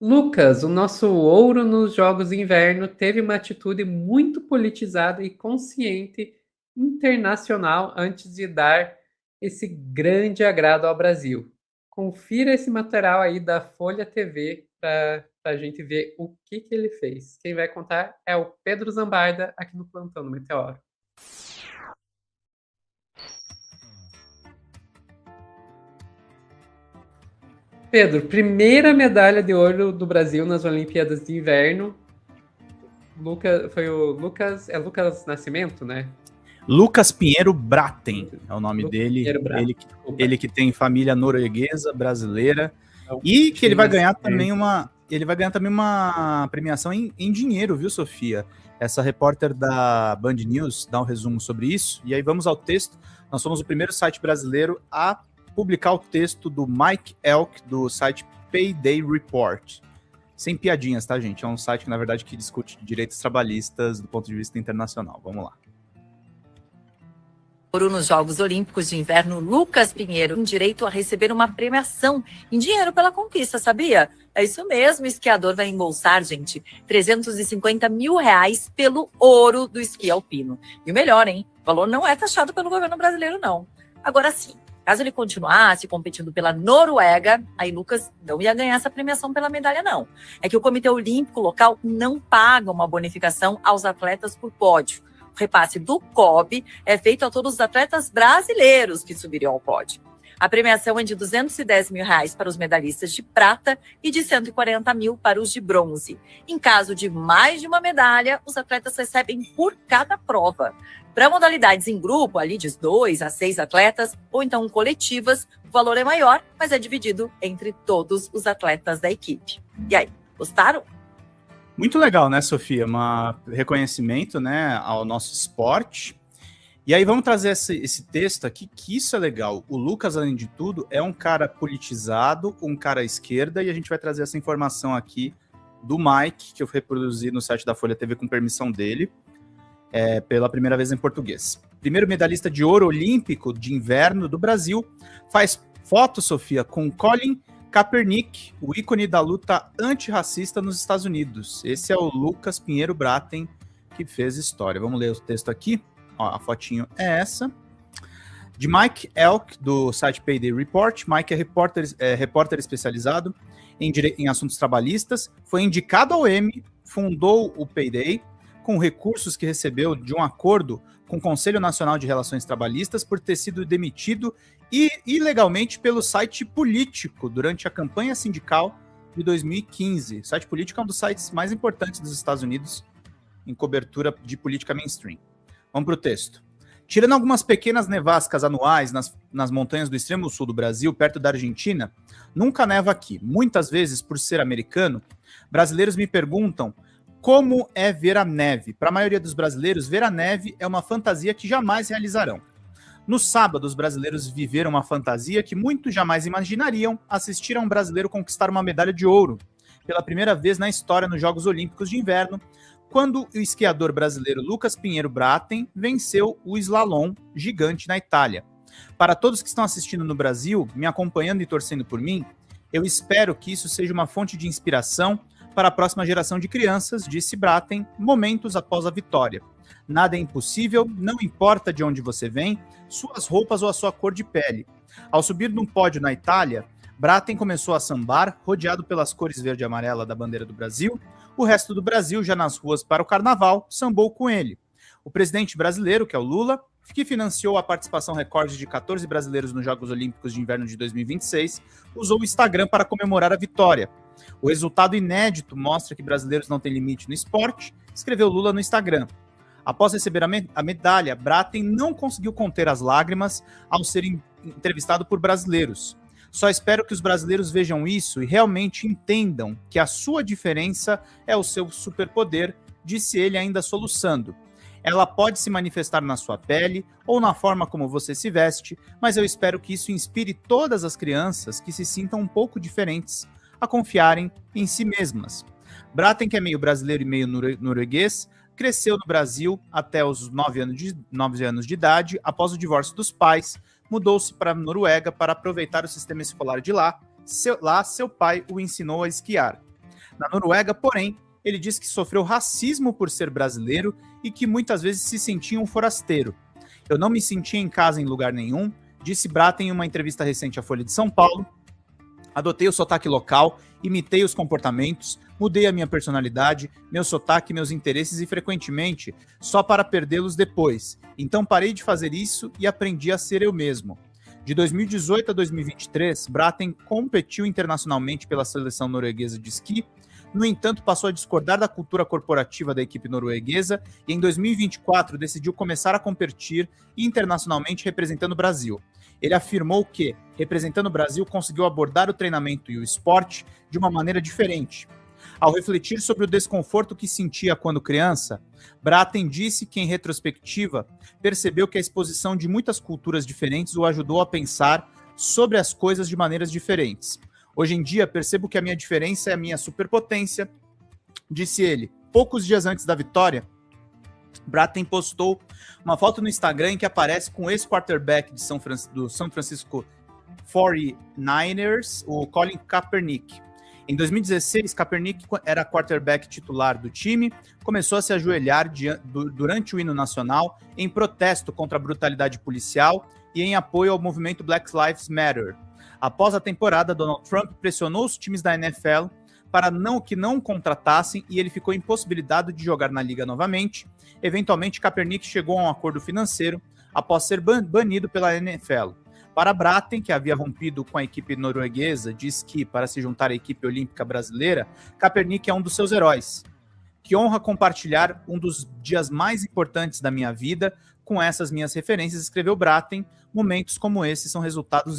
Lucas, o nosso ouro nos Jogos de Inverno teve uma atitude muito politizada e consciente internacional antes de dar esse grande agrado ao Brasil. Confira esse material aí da Folha TV para a gente ver o que ele fez. Quem vai contar é o Pedro Zambarda aqui no Plantão do Meteoro. Pedro, primeira medalha de ouro do Brasil nas Olimpíadas de Inverno. Foi o Lucas. É Lucas Nascimento, né? Lucas Pinheiro Braten é o nome Lucas dele. Pinheiro Braten, Ele que tem família norueguesa, brasileira. E que ele vai ganhar também uma. Ele vai ganhar também uma premiação em dinheiro, viu, Sofia? Essa repórter da Band News dá um resumo sobre isso. E aí vamos ao texto. Nós somos o primeiro site brasileiro a publicar o texto do Mike Elk, do site Payday Report. Sem piadinhas, tá, gente? É um site que, na verdade, que discute direitos trabalhistas do ponto de vista internacional. Vamos lá. Nos Jogos Olímpicos de Inverno, Lucas Pinheiro tem direito a receber uma premiação em dinheiro pela conquista, sabia? É isso mesmo, o esquiador vai embolsar, gente, R$350 mil pelo ouro do esqui alpino. E o melhor, hein? O valor não é taxado pelo governo brasileiro, não. Agora sim, caso ele continuasse competindo pela Noruega, aí Lucas não ia ganhar essa premiação pela medalha, não. É que o Comitê Olímpico local não paga uma bonificação aos atletas por pódio. O repasse do COB é feito a todos os atletas brasileiros que subiriam ao pódio. A premiação é de R$210 mil para os medalhistas de prata e de R$140 mil para os de bronze. Em caso de mais de uma medalha, os atletas recebem por cada prova. Para modalidades em grupo, ali de 2 a 6 atletas, ou então coletivas, o valor é maior, mas é dividido entre todos os atletas da equipe. E aí, gostaram? Muito legal, né, Sofia? Um reconhecimento, né, ao nosso esporte. E aí vamos trazer esse texto aqui, que isso é legal. O Lucas, além de tudo, é um cara politizado, um cara à esquerda, e a gente vai trazer essa informação aqui do Mike, que eu reproduzi no site da Folha TV com permissão dele, pela primeira vez em português. Primeiro medalhista de ouro olímpico de inverno do Brasil, faz foto, Sofia, com Colin Kaepernick, o ícone da luta antirracista nos Estados Unidos. Esse é o Lucas Pinheiro Braten, que fez história. Vamos ler o texto aqui. Ó, a fotinho é essa. De Mike Elk, do site Payday Report. Mike é repórter especializado em assuntos trabalhistas. Foi indicado ao Emmy, fundou o Payday, com recursos que recebeu de um acordo com o Conselho Nacional de Relações Trabalhistas por ter sido demitido ilegalmente pelo site Político durante a campanha sindical de 2015. O site Político é um dos sites mais importantes dos Estados Unidos em cobertura de política mainstream. Vamos para o texto. Tirando algumas pequenas nevascas anuais nas montanhas do extremo sul do Brasil, perto da Argentina, nunca neva aqui. Muitas vezes, por ser americano, brasileiros me perguntam como é ver a neve. Para a maioria dos brasileiros, ver a neve é uma fantasia que jamais realizarão. No sábado, os brasileiros viveram uma fantasia que muitos jamais imaginariam: assistir a um brasileiro conquistar uma medalha de ouro, pela primeira vez na história nos Jogos Olímpicos de Inverno, quando o esquiador brasileiro Lucas Pinheiro Braten venceu o slalom gigante na Itália. Para todos que estão assistindo no Brasil, me acompanhando e torcendo por mim, eu espero que isso seja uma fonte de inspiração para a próxima geração de crianças, disse Braten, momentos após a vitória. Nada é impossível, não importa de onde você vem, suas roupas ou a sua cor de pele. Ao subir num pódio na Itália, Braten começou a sambar, rodeado pelas cores verde e amarela da bandeira do Brasil. O resto do Brasil, já nas ruas para o carnaval, sambou com ele. O presidente brasileiro, que é o Lula, que financiou a participação recorde de 14 brasileiros nos Jogos Olímpicos de Inverno de 2026, usou o Instagram para comemorar a vitória. O resultado inédito mostra que brasileiros não têm limite no esporte, escreveu Lula no Instagram. Após receber a medalha, Braten não conseguiu conter as lágrimas ao ser entrevistado por brasileiros. Só espero que os brasileiros vejam isso e realmente entendam que a sua diferença é o seu superpoder, disse ele ainda soluçando. Ela pode se manifestar na sua pele ou na forma como você se veste, mas eu espero que isso inspire todas as crianças que se sintam um pouco diferentes a confiarem em si mesmas. Braten, que é meio brasileiro e meio norueguês, cresceu no Brasil até os 9 anos de idade. Após o divórcio dos pais, mudou-se para a Noruega para aproveitar o sistema escolar de lá. Seu pai o ensinou a esquiar. Na Noruega, porém, ele disse que sofreu racismo por ser brasileiro e que muitas vezes se sentia um forasteiro. Eu não me sentia em casa em lugar nenhum, disse Braten em uma entrevista recente à Folha de São Paulo. Adotei o sotaque local, imitei os comportamentos, mudei a minha personalidade, meu sotaque, meus interesses e, frequentemente, só para perdê-los depois. Então parei de fazer isso e aprendi a ser eu mesmo. De 2018 a 2023, Braten competiu internacionalmente pela seleção norueguesa de esqui. No entanto, passou a discordar da cultura corporativa da equipe norueguesa e em 2024 decidiu começar a competir internacionalmente representando o Brasil. Ele afirmou que, representando o Brasil, conseguiu abordar o treinamento e o esporte de uma maneira diferente. Ao refletir sobre o desconforto que sentia quando criança, Braten disse que, em retrospectiva, percebeu que a exposição de muitas culturas diferentes o ajudou a pensar sobre as coisas de maneiras diferentes. Hoje em dia, percebo que a minha diferença é a minha superpotência, disse ele. Poucos dias antes da vitória, Braten postou uma foto no Instagram em que aparece com o ex-quarterback do São Francisco 49ers, o Colin Kaepernick. Em 2016, Kaepernick era quarterback titular do time, começou a se ajoelhar durante o hino nacional em protesto contra a brutalidade policial e em apoio ao movimento Black Lives Matter. Após a temporada, Donald Trump pressionou os times da NFL para que não contratassem e ele ficou impossibilitado de jogar na liga novamente. Eventualmente, Kaepernick chegou a um acordo financeiro após ser banido pela NFL. Para Braten, que havia rompido com a equipe norueguesa de esqui para se juntar à equipe olímpica brasileira, Kaepernick é um dos seus heróis. Que honra compartilhar um dos dias mais importantes da minha vida com essas minhas referências, escreveu Braten. Momentos como esses são resultados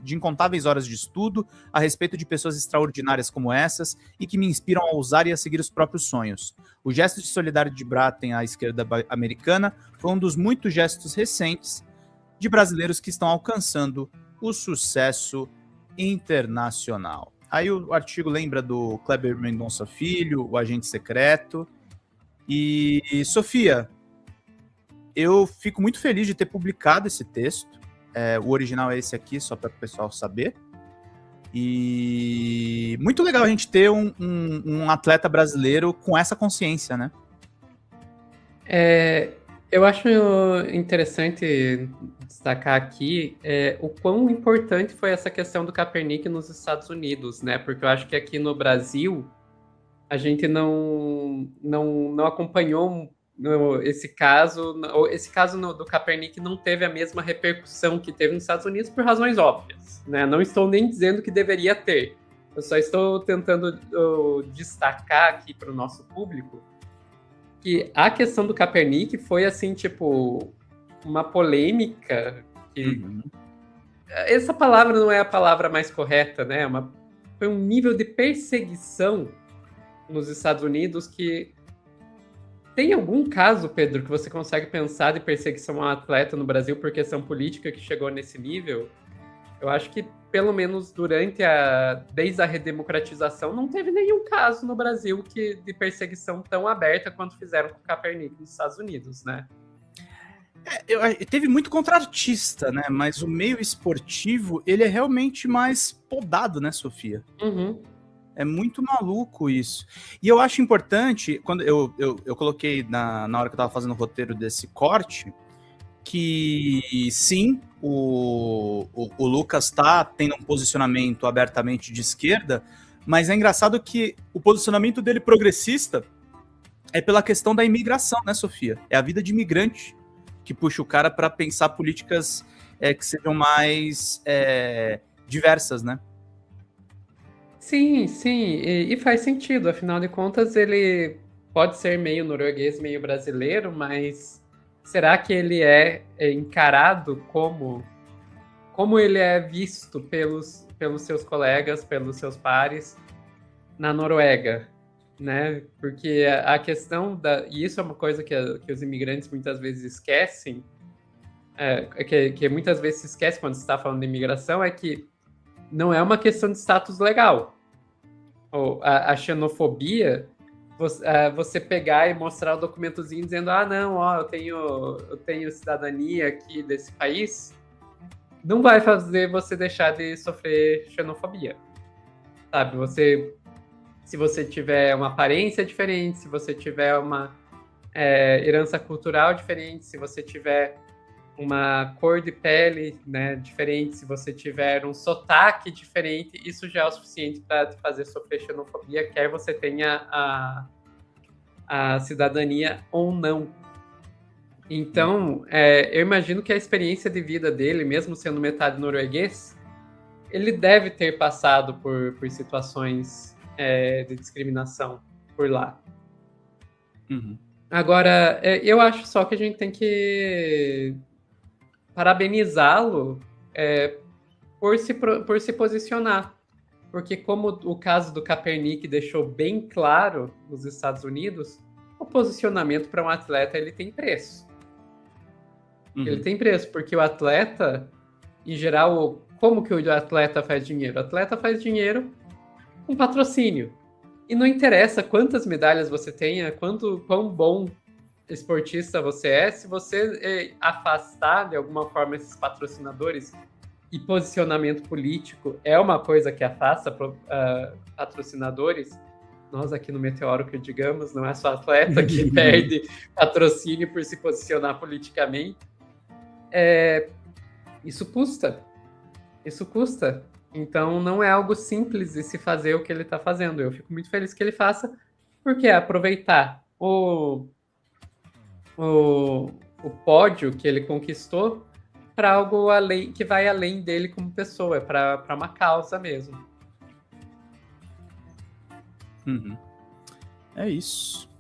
de incontáveis horas de estudo a respeito de pessoas extraordinárias como essas e que me inspiram a ousar e a seguir os próprios sonhos. O gesto de solidariedade de Braten à esquerda americana foi um dos muitos gestos recentes de brasileiros que estão alcançando o sucesso internacional. Aí o artigo lembra do Kleber Mendonça Filho, o agente secreto. E, Sofia, eu fico muito feliz de ter publicado esse texto. O original é esse aqui, só para o pessoal saber. E muito legal a gente ter um atleta brasileiro com essa consciência, né? Eu acho interessante destacar aqui o quão importante foi essa questão do Kaepernick nos Estados Unidos, né? Porque eu acho que aqui no Brasil a gente não acompanhou esse caso do Kaepernick não teve a mesma repercussão que teve nos Estados Unidos por razões óbvias, né? Não estou nem dizendo que deveria ter, eu só estou tentando destacar aqui para o nosso público que a questão do Kaepernick foi assim, tipo, uma polêmica que... Essa palavra não é a palavra mais correta, né? Foi um nível de perseguição nos Estados Unidos que... Tem algum caso, Pedro, que você consegue pensar de perseguição a um atleta no Brasil por questão política que chegou nesse nível? Eu acho que, pelo menos desde a redemocratização, não teve nenhum caso no Brasil de perseguição tão aberta quanto fizeram com o Kaepernick nos Estados Unidos, né? Teve muito contra artista, né? Mas o meio esportivo, ele é realmente mais podado, né, Sofia? Uhum. É muito maluco isso. E eu acho importante, quando eu coloquei na hora que eu tava fazendo o roteiro desse corte, que sim, o Lucas tá tendo um posicionamento abertamente de esquerda, mas é engraçado que o posicionamento dele progressista é pela questão da imigração, né, Sofia? É a vida de imigrante que puxa o cara para pensar políticas que sejam mais diversas, né? Sim, e faz sentido, afinal de contas ele pode ser meio norueguês, meio brasileiro, mas será que ele é encarado como ele é visto pelos seus colegas, pelos seus pares na Noruega, né? Porque a questão e isso é uma coisa que os imigrantes muitas vezes esquecem, que muitas vezes se esquece quando se está falando de imigração, é que não é uma questão de status legal. A xenofobia, você pegar e mostrar o documentozinho dizendo, eu tenho cidadania aqui desse país, não vai fazer você deixar de sofrer xenofobia, sabe? se você tiver uma aparência diferente, se você tiver uma herança cultural diferente, se você tiver uma cor de pele, né, diferente, se você tiver um sotaque diferente, isso já é o suficiente para te fazer sofrer xenofobia, quer você tenha a cidadania ou não. Então, eu imagino que a experiência de vida dele, mesmo sendo metade norueguês, ele deve ter passado por situações de discriminação por lá. Uhum. Agora, eu acho só que a gente tem que parabenizá-lo por se posicionar. Porque como o caso do Kaepernick deixou bem claro nos Estados Unidos, o posicionamento para um atleta ele tem preço. Uhum. Ele tem preço, porque o atleta, em geral, como que o atleta faz dinheiro? O atleta faz dinheiro com patrocínio. E não interessa quantas medalhas você tenha, quão bom esportista você é, se você afastar de alguma forma esses patrocinadores, e posicionamento político é uma coisa que afasta patrocinadores. Nós aqui no Meteoro, que digamos, não é só atleta que perde patrocínio por se posicionar politicamente. Isso custa. Isso custa. Então não é algo simples de se fazer o que ele está fazendo. Eu fico muito feliz que ele faça, porque é aproveitar o pódio que ele conquistou para algo que vai além dele como pessoa, para uma causa mesmo. Uhum. É isso.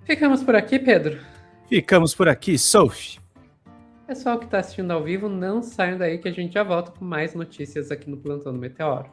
Ficamos por aqui, Pedro? Ficamos por aqui, Sophie. Pessoal que está assistindo ao vivo, não saiam daí que a gente já volta com mais notícias aqui no Plantão do Meteoro.